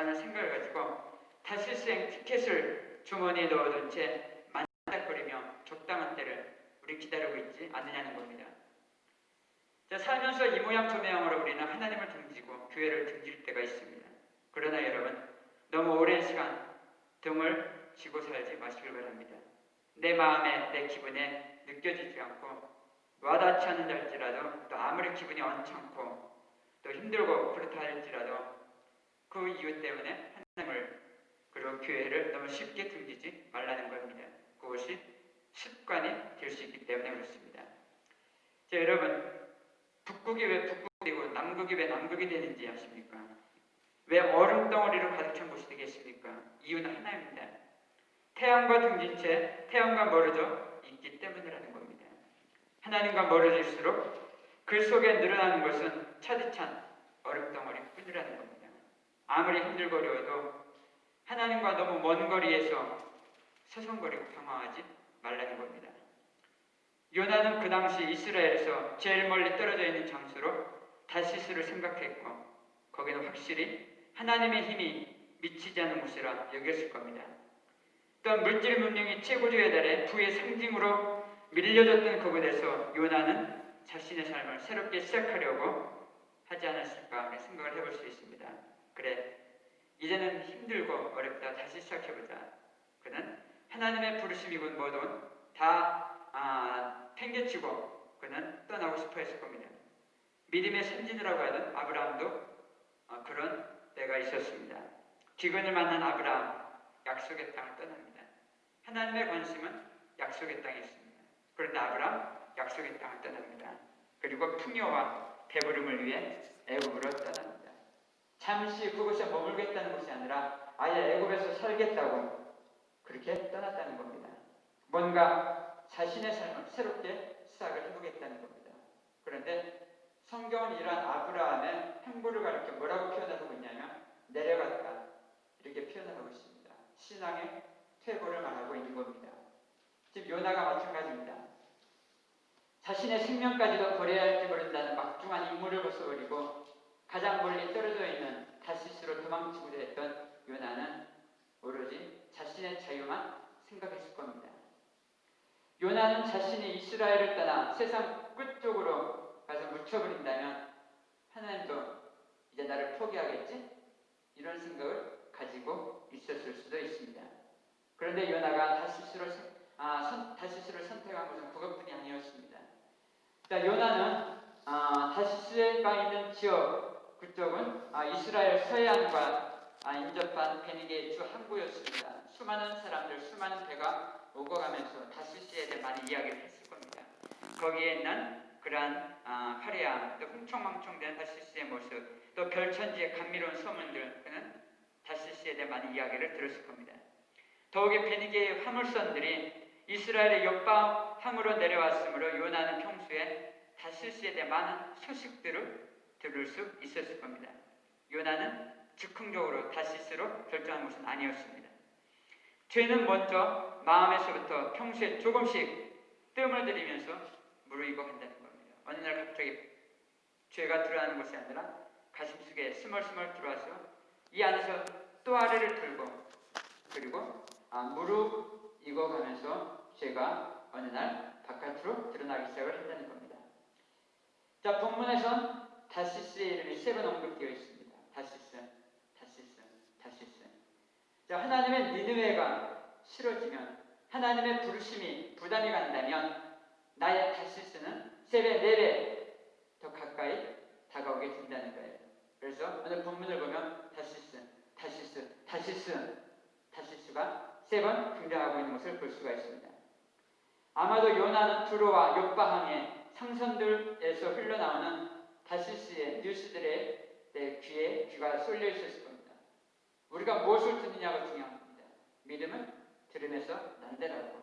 라는 생각을 가지고 다시스행 티켓을 주머니에 넣어둔 채 만작거리며 적당한 때를 우리 기다리고 있지 않느냐는 겁니다. 자, 살면서 이 모양 저 모양으로 우리는 하나님을 등지고 교회를 등질 때가 있습니다. 그러나 여러분, 너무 오랜 시간 등을 쥐고 살지 마시길 바랍니다. 내 마음에, 내 기분에 느껴지지 않고 와닿지 않는다 할지라도, 또 아무리 기분이 언짢고 또 힘들고 그렇다 할지라도 그 이유 때문에 하나님을 그리고 교회를 너무 쉽게 등지지 말라는 겁니다. 그것이 습관이 될 수 있기 때문에 그렇습니다. 자, 여러분, 북극이 왜 북극이 되고 남극이 왜 남극이 되는지 아십니까? 왜 얼음 덩어리로 가득 찬 곳이 되겠습니까? 이유는 하나입니다. 태양과 등진 채 태양과 멀어져 있기 때문이라는 겁니다. 하나님과 멀어질수록 그 속에 늘어나는 것은 차디찬 얼음 덩어리뿐이라는 겁니다. 아무리 힘들고 어려워도 하나님과 너무 먼 거리에서 서성거리고 방황하지 말라는 겁니다. 요나는 그 당시 이스라엘에서 제일 멀리 떨어져 있는 장소로 다시스를 생각했고 거기는 확실히 하나님의 힘이 미치지 않은 곳이라 여겼을 겁니다. 또한 물질 문명이 최고조에 달해 부의 상징으로 밀려졌던 그곳에서 요나는 자신의 삶을 새롭게 시작하려고 하지 않았을까 하는 생각을 해볼 수 있습니다. 그래, 이제는 힘들고 어렵다, 다시 시작해보자. 그는 하나님의 부르심이군 뭐든 다 팽개치고 그는 떠나고 싶어 했을 겁니다. 믿음의 선진이라고 하는 아브라함도 그런 때가 있었습니다. 기근을 만난 아브라함, 약속의 땅을 떠납니다. 하나님의 관심은 약속의 땅에 있습니다. 그런데 아브라함, 약속의 땅을 떠납니다. 그리고 풍요와 배부름을 위해 애굽으로 떠납니다. 잠시 그곳에 머물겠다는 것이 아니라 아예 애굽에서 살겠다고 그렇게 떠났다는 겁니다. 뭔가 자신의 삶을 새롭게 시작을 해보겠다는 겁니다. 그런데 성경은 이러한 아브라함의 행보를 가리켜 뭐라고 표현하고 있냐면 내려갔다 이렇게 표현하고 있습니다. 신앙의 퇴보를 말하고 있는 겁니다. 지금 요나가 마찬가지입니다. 자신의 생명까지도 버려야 할지 모른다는 막중한 임무를 벗어버리고 가장 멀리 떨어져 있는 다시스로 도망치고자 했던 요나는 오로지 자신의 자유만 생각했을 겁니다. 요나는 자신이 이스라엘을 떠나 세상 끝쪽으로 가서 묻혀버린다면 하나님도 이제 나를 포기하겠지? 이런 생각을 가지고 있었을 수도 있습니다. 그런데 요나가 다시스를 선택한 것은 그것뿐이 아니었습니다. 자, 요나는 다시스가 있는 지역 그쪽은 이스라엘 서해안과 인접한 베니게의 주 항구였습니다. 수많은 사람들, 수많은 배가 오고 가면서 다시스에 대해 많이 이야기를 했을 겁니다. 거기에 있는 그러한 화려함, 또 흥청망청된 다시스의 모습, 또 별천지의 감미로운 소문들, 그는 다시스에 대해 많이 이야기를 들었을 겁니다. 더욱이 베니게의 화물선들이 이스라엘의 옆방 항으로 내려왔으므로 요나는 평소에 다시스에 대해 많은 소식들을 들을 수 있었을 겁니다. 요나는 즉흥적으로 다시스로 결정한 것은 아니었습니다. 죄는 먼저 마음에서부터 평소에 조금씩 뜸을 들이면서 무르익어 간다는 겁니다. 어느 날 갑자기 죄가 들어가는 것이 아니라 가슴속에 스멀스멀 들어와서 이 안에서 또 아래를 들고 그리고 무르익어 가면서 죄가 어느 날 바깥으로 드러나기 시작을 한다는 겁니다. 자, 본문에선 다시스의 이름이 3번 언급되어 있습니다. 다시스, 다시스, 다시스. 자, 하나님의 니느웨가 싫어지면 하나님의 부르심이 부담이 간다면 나의 다시스는 3배, 4배 더 가까이 다가오게 된다는 거예요. 그래서 오늘 본문을 보면 다시스, 다시스, 다시스, 다시스가 3번 등장하고 있는 것을 볼 수가 있습니다. 아마도 요나는 두로와 욥바항의 상선들에서 흘러나오는 다시스의 뉴스들의 귀에 귀가 쏠려 있었을 겁니다. 우리가 무엇을 듣느냐가 중요합니다. 믿음은 들음에서 난다라고.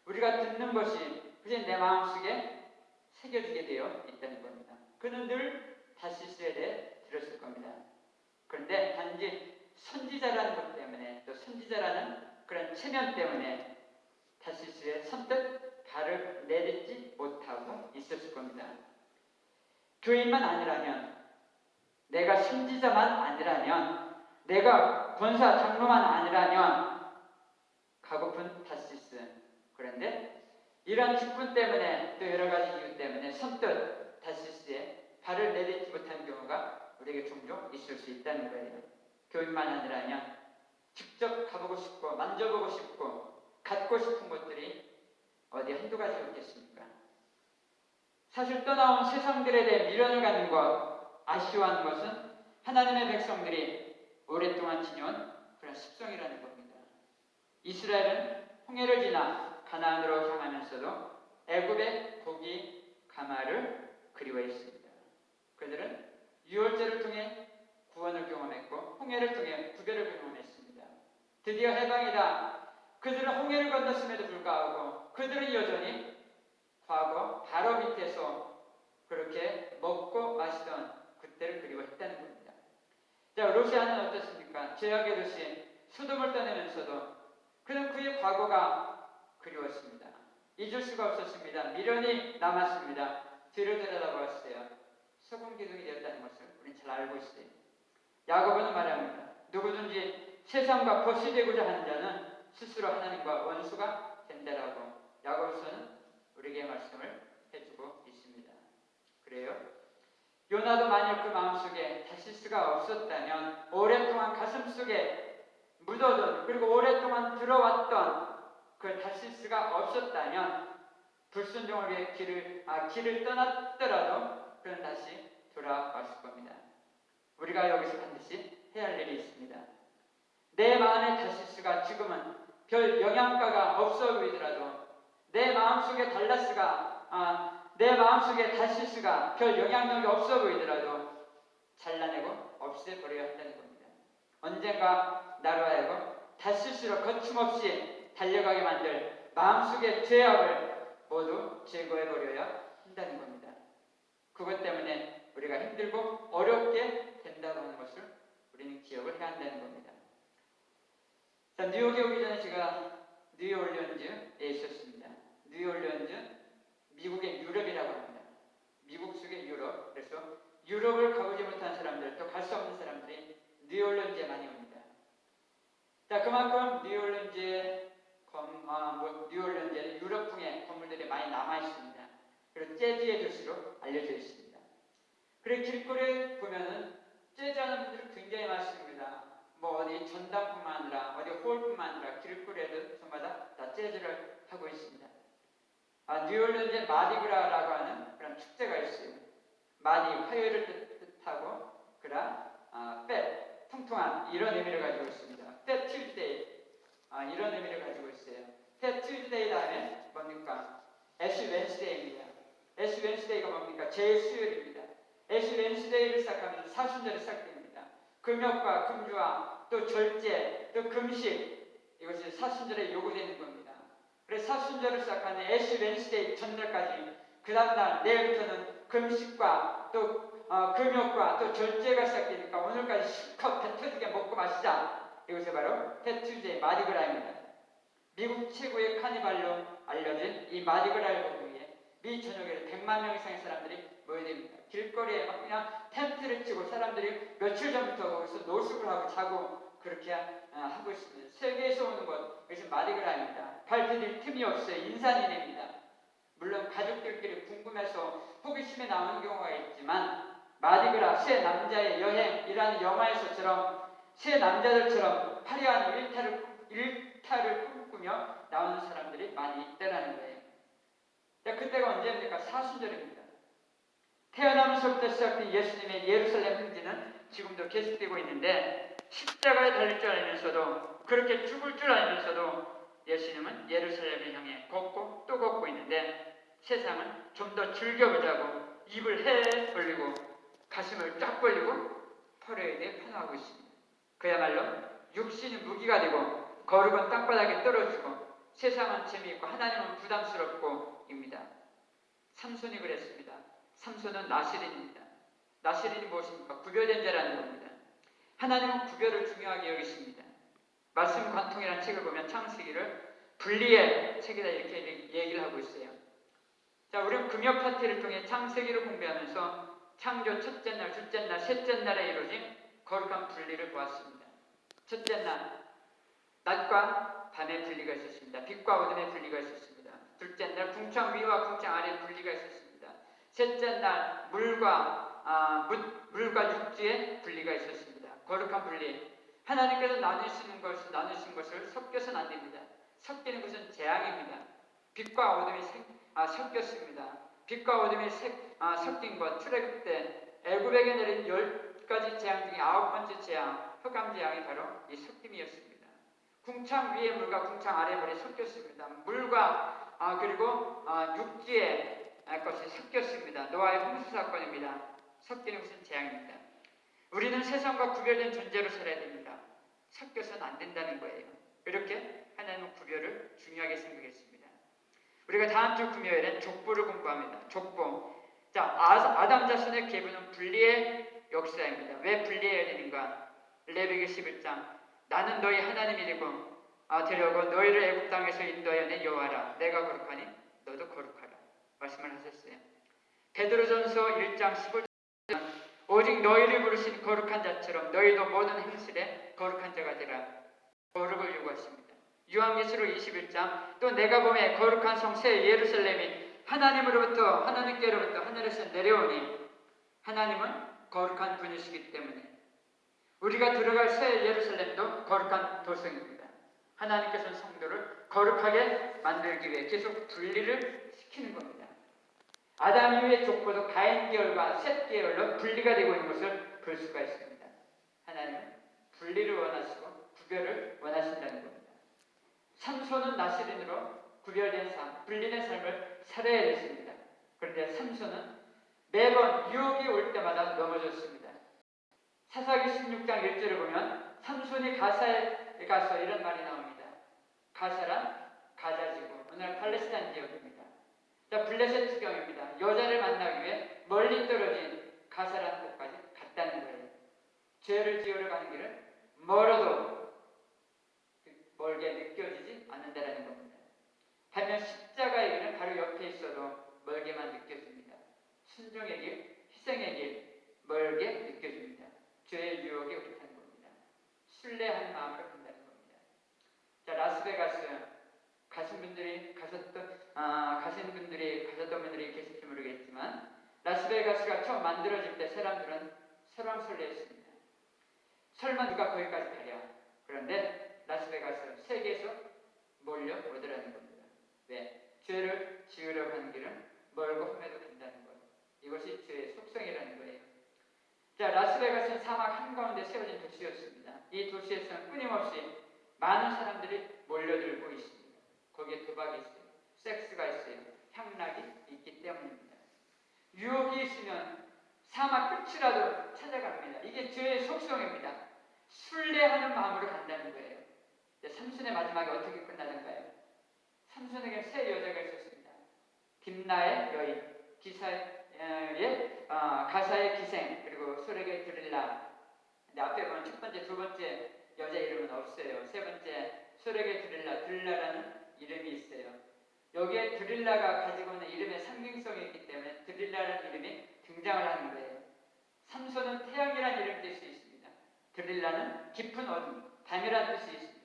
우리가 듣는 것이 그저 내 마음속에 새겨지게 되어 있다는 겁니다. 그는 늘 다시스에 대해 들었을 겁니다. 그런데 단지 선지자라는 것 때문에 또 선지자라는 그런 체면 때문에 다시스에 선뜻 발을 내딛지 못하고 있었을 겁니다. 교인만 아니라면 내가 선지자만 아니라면 내가 권사 장로만 아니라면 가고픈 다시스. 그런데 이런 직분 때문에 또 여러 가지 이유 때문에 선뜻 다시스에 발을 내딛지 못한 경우가 우리에게 종종 있을 수 있다는 거예요. 교인만 아니라면 직접 가보고 싶고 만져보고 싶고 갖고 싶은 것들이 어디 한두 가지였겠습니까? 사실 떠나온 세상들에 대해 미련을 갖는 것, 아쉬워하는 것은 하나님의 백성들이 오랫동안 지녀온 그런 습성이라는 겁니다. 이스라엘은 홍해를 지나 가나안으로 향하면서도 애굽의 고기 가마를 그리워했습니다. 그들은 유월절을 통해 구원을 경험했고 홍해를 통해 구별을 경험했습니다. 드디어 해방이다. 그들은 홍해를 건넜음에도 불구하고 그들은 여전히 과거 바로 밑에서 그렇게 먹고 마시던 그때를 그리워했다는 겁니다. 자, 러시아는 어떻습니까? 죄악의 도시 소돔을 떠내면서도 그는 그의 과거가 그리웠습니다. 잊을 수가 없었습니다. 미련이 남았습니다. 뒤를 들여다보았어요. 소금 기둥이 되었다는 것을 우리는 잘 알고 있어요. 야고보는 말합니다. 누구든지 세상과 벗이되고자 하는 자는 스스로 하나님과 원수가 된다라고 야고보서는 우리에게 말씀을 해주고 있습니다. 그래요? 요나도 만약 그 마음속에 다시스가 없었다면 오랫동안 가슴속에 묻어둔 그리고 오랫동안 들어왔던 그 다시스가 없었다면 불순종을 위해 길을 떠났더라도 그는 다시 돌아왔을 겁니다. 우리가 여기서 반드시 해야 할 일이 있습니다. 내 마음의 다시스가 지금은 별 영향가가 없어 보이더라도 내 마음속에 내 마음속에 다시스가 별 영향력이 없어 보이더라도 잘라내고 없애버려야 한다는 겁니다. 언젠가 나로 하여금 다시스로 거침없이 달려가게 만들 마음속의 죄악을 모두 제거해버려야 한다는 겁니다. 그것 때문에 우리가 힘들고 어렵게 된다고 하는 것을 우리는 기억을 해야 한다는 겁니다. 자, 뉴욕에 오기 전에 제가 뉴올리언즈에 있었습니다. 뉴올리언즈, 미국의 유럽이라고 합니다. 미국 속의 유럽. 그래서 유럽을 가보지 못한 사람들, 또 갈 수 없는 사람들이 뉴올리언즈에 많이 옵니다. 자, 그만큼 뉴올리언즈에 유럽풍의 건물들이 많이 남아 있습니다. 그리고 재즈의 도시로 알려져 있습니다. 그리고 길거리에 보면은 재즈하는 분들이 굉장히 많습니다. 뭐 어디 전당뿐만 아니라 어디 홀뿐만 아니라 길거리에도 전마다 다 재즈를 하고 있습니다. 뉴올리언즈에 마디그라라고 하는 그런 축제가 있어요. 마디 화요일을 뜻하고 팻 통통한 이런 의미를 가지고 있습니다. 팻 튜즈데이 이런 의미를 가지고 있어요. 팻 튜즈데이 다음에 뭡니까? 애쉬 웬스데이입니다. 애쉬 웬스데이가 뭡니까? 제 수요일입니다. 애쉬 웬스데이를 시작하면 사순절이 시작됩니다. 금욕과 금주와 또 절제 또 금식 이것이 사순절에 요구되는 겁니다. 그래서 사순절을 시작하는 애쉬 웬스데이 전날까지 그 다음날 내일부터는 금식과 또 금욕과 또 절제가 시작되니까 오늘까지 실컷 배 터지게 먹고 마시자. 이것이 바로 팻튜즈데이 마디그라입니다. 미국 최고의 카니발로 알려진 이 마디그라를 보기 위해 미 전역에 100만 명 이상의 사람들이 모여듭니다. 길거리에 막 그냥 텐트를 치고 사람들이 며칠 전부터 거기서 노숙을 하고 자고 그렇게 하고 있습니다. 세계에서 오는 것, 이것이 마디그라입니다. 발 디딜 틈이 없어요. 인산인해입니다. 물론 가족들끼리 궁금해서 호기심에 나오는 경우가 있지만 마디그라, 새 남자의 여행이라는 영화에서처럼 새 남자들처럼 화려한 일탈을 꿈꾸며 나오는 사람들이 많이 있다는 거예요. 그때가 언제입니까? 사순절입니다. 태어나면서부터 시작된 예수님의 예루살렘 행진은 지금도 계속되고 있는데 십자가에 달릴 줄 알면서도 그렇게 죽을 줄 알면서도 예수님은 예루살렘을 향해 걷고 또 걷고 있는데 세상은 좀 더 즐겨보자고 입을 해 벌리고 가슴을 쫙 벌리고 펄에 대해 편하고 있습니다. 그야말로 육신이 무기가 되고 거룩은 땅바닥에 떨어지고 세상은 재미있고 하나님은 부담스럽고 입니다. 삼손이 그랬습니다. 삼손은 나시린입니다. 나시린이 무엇입니까? 구별된 자라는 겁니다. 하나님은 구별을 중요하게 여기십니다. 말씀 관통이라는 책을 보면 창세기를 분리의 책이다 이렇게 얘기를 하고 있어요. 자, 우리는 금요 파티를 통해 창세기를 공부하면서 창조 첫째 날, 둘째 날, 셋째 날에 이루어진 거룩한 분리를 보았습니다. 첫째 날, 낮과 밤의 분리가 있었습니다. 빛과 어둠의 분리가 있었습니다. 둘째 날, 궁창 위와 궁창 아래의 분리가 있었습니다. 셋째 날, 물과 육지의 분리가 있었습니다. 거룩한 분리. 하나님께서 나누신 것을 섞여서는 안 됩니다. 섞이는 것은 재앙입니다. 빛과 어둠이 섞였습니다. 빛과 어둠이 섞인 것, 출애굽 때 애굽에게 내린 10가지 재앙 중에 9번째 재앙, 흑암 재앙이 바로 이 섞임이었습니다. 궁창 위의 물과 궁창 아래의 물이 섞였습니다. 물과 그리고 육지의 것이 섞였습니다. 노아의 홍수 사건입니다. 섞이는 것은 재앙입니다. 우리는 세상과 구별된 존재로 살아야 됩니다. 섞여서는 안 된다는 거예요. 이렇게 하나님은 구별을 중요하게 생각했습니다. 우리가 다음 주 금요일엔 족보를 공부합니다. 족보. 자, 아담 자손의 계보는 분리의 역사입니다. 왜 분리해야 되는가? 레위기 11장. 나는 너희 하나님이고 되려고 너희를 애굽 땅에서 인도하여 낸 여호와라. 내가 거룩하니 너도 거룩하라. 말씀을 하셨어요. 베드로전서 1장 15절. 오직 너희를 부르신 거룩한 자처럼 너희도 모든 행실에 거룩한 자가 되라. 거룩을 요구하십니다. 요한계시록 21장. 또 내가 보매 거룩한 성 새 예루살렘이 하나님께로부터 하늘에서 내려오니, 하나님은 거룩한 분이시기 때문에 우리가 들어갈 새 예루살렘도 거룩한 도성입니다. 하나님께서는 성도를 거룩하게 만들기 위해 계속 분리를 시키는 겁니다. 아담 이후의 족보도 가인 계열과 셋 계열로 분리가 되고 있는 것을 볼 수가 있습니다. 하나님은 분리를 원하시고 구별을 원하신다는 겁니다. 삼손은 나시린으로 구별된 삶, 분리된 삶을 살아야 했습니다. 그런데 삼손은 매번 유혹이 올 때마다 넘어졌습니다. 사사기 16장 1절을 보면 삼손이 가사에 가서 이런 말이 나옵니다. 가사란 가자지구, 오늘 팔레스타인 지역입니다. 자, 블레셋 지경입니다. 여자를 만나기 위해 멀리 떨어진 가사라는 곳까지 갔다는 거예요. 죄를 지으러 가는 길은 멀어도 멀게 느껴지지 않는다는 겁니다. 반면 십자가의 길은 바로 옆에 있어도 멀게만 느껴집니다. 순종의 길, 희생의 길, 멀게 느껴집니다. 죄의 유혹이 그렇다는 겁니다. 순례하는 마음으로 간다는 겁니다. 자, 라스베가스 가신 분들이 가셨던 분들이 계실지 모르겠지만, 라스베가스가 처음 만들어질 때 사람들은 설왕설래했습니다. 설마 누가 거기까지 가랴? 그런데 라스베가스 세계에서 몰려오더라는 겁니다. 왜? 죄를 지으려 가는 길은 멀고 험해도 된다는 것. 이것이 죄의 속성이라는 거예요. 자, 라스베가스는 사막 한가운데 세워진 도시였습니다. 이 도시에서는 끊임없이 많은 사람들이 몰려들고 있습니다. 거기에 도박이 있어요. 섹스가 있어요. 향락이 있기 때문입니다. 유혹이 있으면 사막 끝이라도 찾아갑니다. 이게 죄의 속성입니다. 순례하는 마음으로 간다는 거예요. 삼손의 마지막에 어떻게 끝나는가요? 삼손에게 세 여자가 있었습니다. 딥나의 여인, 가사의 기생, 그리고 소렉의 드릴라. 근데 앞에 보면 첫 번째, 두 번째 여자 이름은 없어요. 세 번째 소렉의 드릴라라는 이름이 있어요. 여기에 드릴라가 가지고 있는 이름의 상징성이 있기 때문에 드릴라라는 이름이 등장을 하는 거예요. 삼손은 태양이라는 이름 뜻이 있습니다. 드릴라는 깊은 어둠, 밤이라는 뜻이 있습니다.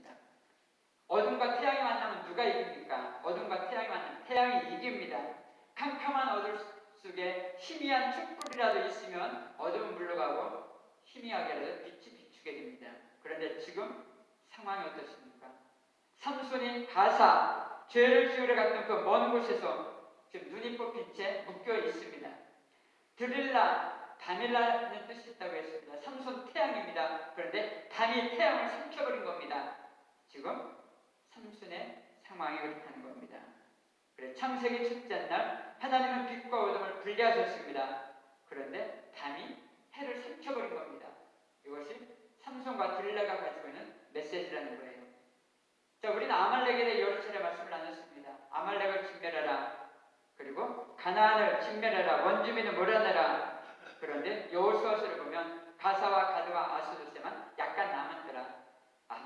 어둠과 태양이 만나면 누가 이깁니까? 어둠과 태양이 만나면 태양이 이깁니다. 캄캄한 어둠 속에 희미한 촛불이라도 있으면 어둠은 물러가고 희미하게라도 빛이 비추게 됩니다. 그런데 지금 상황이 어떻습니까? 삼손이 가사, 죄를 지으러 갔던 그 먼 곳에서 지금 눈이 뽑힌 채 묶여 있습니다. 드릴라, 밤이라는 뜻이 있다고 했습니다. 삼손 태양입니다. 그런데 밤이 태양을 삼켜버린 겁니다. 지금 삼손의 상황이 그렇다는 겁니다. 그래, 창세기 첫째 날 하나님은 빛과 어둠을 분리하셨습니다. 그런데 밤이 해를 삼켜버린 겁니다. 이것이 삼손과 드릴라가 가지고 있는 메시지라는 거예요. 자, 우리는 아말렉에 대해 여러 차례 말씀을 나눴습니다. 아말렉을 진멸하라. 그리고 가나안을 진멸하라. 원주민을 몰아내라. 그런데 여호수아서를 보면 가사와 가드와 아스돗에만 약간 남았더라.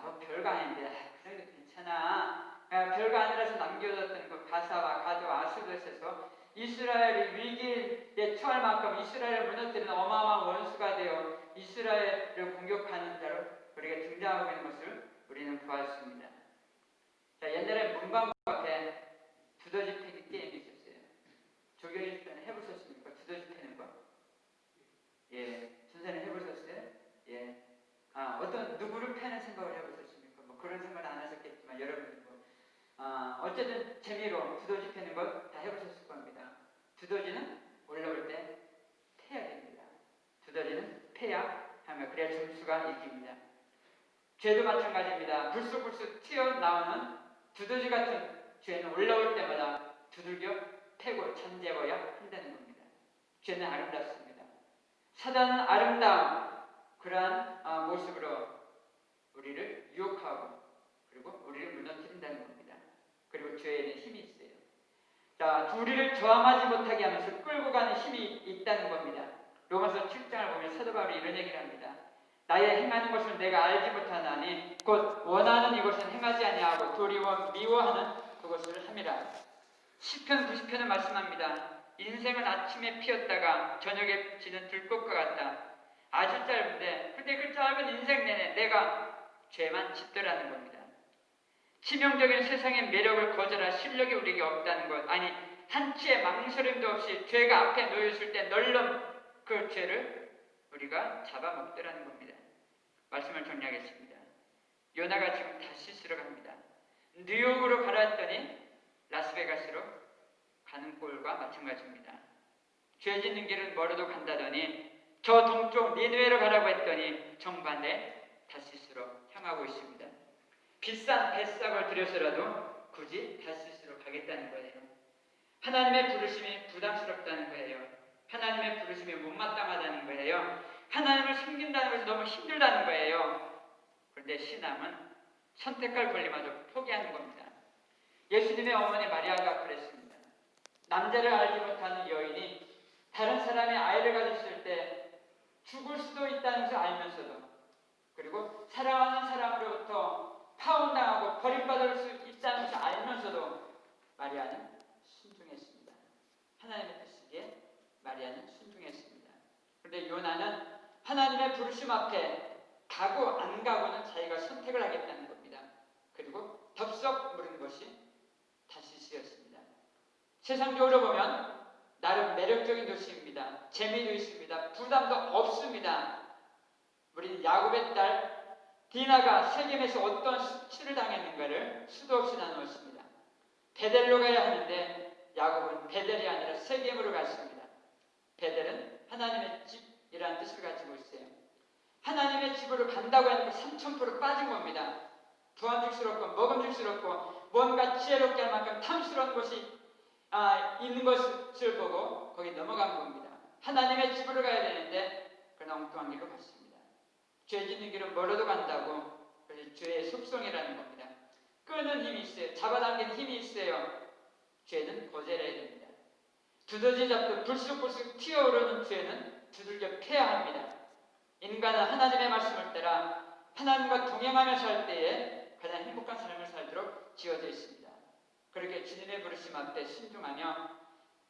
뭐 별거 아닌데 그 정도 괜찮아. 별거 아니라서 남겨졌던 그 가사와 가드와 아스돗에서 이스라엘이 위기에 처할 만큼 이스라엘을 무너뜨리는 어마어마한 원수가 되어 이스라엘을 공격하는 자로 우리가 등장하고 있는 것을 우리는 보았습니다. 자, 옛날에 문방구 앞에 두더지 패기 게임이 있었어요. 조교일 때는 해보셨습니까? 두더지 패는 거? 예, 선생님 해보셨어요? 예. 어떤 누구를 패는 생각을 해보셨습니까? 뭐 그런 생각을 안 하셨겠지만 여러분들 어쨌든 재미로 두더지 패는 것 다 해보셨을 겁니다. 두더지는 올라올 때 패야 됩니다. 두더지는 패야 하면 그래야 점수가 이깁니다. 죄도 마찬가지입니다. 불쑥불쑥 튀어나오는 두더지 같은 죄는 올라올 때마다 두들겨 패고 잠재워야 한다는 겁니다. 죄는 아름답습니다. 사단은 아름다운 그러한 모습으로 우리를 유혹하고 그리고 우리를 무너뜨린다는 겁니다. 그리고 죄에는 힘이 있어요. 자, 우리를 저항하지 못하게 하면서 끌고 가는 힘이 있다는 겁니다. 로마서 7장을 보면 사도 바울이 이런 얘기를 합니다. 나의 행하는 것을 내가 알지 못하나니 곧 원하는 이것은 행하지 아니하고 도리어 미워하는 그것을 함이라. 시편 90편은 말씀합니다. 인생은 아침에 피었다가 저녁에 지는 들꽃과 같다. 아주 짧은데 근데 그 짧은 인생 내내 내가 죄만 짓더라는 겁니다. 치명적인 세상의 매력을 거절할 실력이 우리에게 없다는 것, 아니 한치의 망설임도 없이 죄가 앞에 놓였을 때 널름 그 죄를 우리가 잡아먹더라는 겁니다. 말씀을 정리하겠습니다. 요나가 지금 다시스로 갑니다. 뉴욕으로 가라했더니 라스베가스로 가는 꼴과 마찬가지입니다. 죄 짓는 길은 멀어도 간다더니 저 동쪽 니느웨로 가라고 했더니 정반대 다시스로 향하고 있습니다. 비싼 배싹을 들여서라도 굳이 다시스로 가겠다는 거예요. 하나님의 부르심이 부담스럽다는 거예요. 하나님의 부르심이 못마땅하다는 거예요. 하나님을 섬긴다는 것이 너무 힘들다는 거예요. 그런데 신앙은 선택할 권리마저 포기하는 겁니다. 예수님의 어머니 마리아가 그랬습니다. 남자를 알지 못하는 여인이 다른 사람의 아이를 가졌을 때 죽을 수도 있다는 것을 알면서도 그리고 사랑하는 사람으로부터 파혼당하고 버림받을 수 있다는 것을 알면서도 마리아는 순종했습니다. 하나님의 뜻이기에 마리아는 순종했습니다. 그런데 요나는 하나님의 부르심 앞에 가고 안 가고는 자기가 선택을 하겠다는 겁니다. 그리고 덥석 물은 것이 다시스였습니다. 세상적으로 보면 나름 매력적인 도시입니다. 재미도 있습니다. 부담도 없습니다. 우리는 야곱의 딸 디나가 세겜에서 어떤 수치를 당했는가를 수도 없이 나누었습니다. 베델로 가야 하는데 야곱은 베델이 아니라 세겜으로 갔습니다. 베델은 하나님의 집이라는 뜻을 가지고 있어요. 하나님의 집으로 간다고 하는 게 3000% 빠진 겁니다. 부함직스럽고 먹음직스럽고 뭔가 지혜롭게 할 만큼 탐스러운 것이 있는 것을 보고 거기 넘어간 겁니다. 하나님의 집으로 가야 되는데 그러나 엉뚱한 길로 갔습니다. 죄 짓는 길은 멀어도 간다고. 그래서 죄의 속성이라는 겁니다. 끄는 힘이 있어요. 잡아당기는 힘이 있어요. 죄는 거절해야 됩니다. 두더지 잡듯 불쑥불쑥 튀어오르는 죄는 두들겨 패야 합니다. 인간은 하나님의 말씀을 따라 하나님과 동행하며 살 때에 가장 행복한 삶을 살도록 지어져 있습니다. 그렇게 주님의 부르심 앞에 순종하며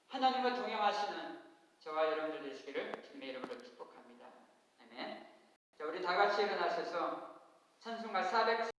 하나님과 동행하시는 저와 여러분들 되시기를 주님의 이름으로 축복합니다. 아멘. 자, 우리 다 같이 일어나셔서 찬송가 400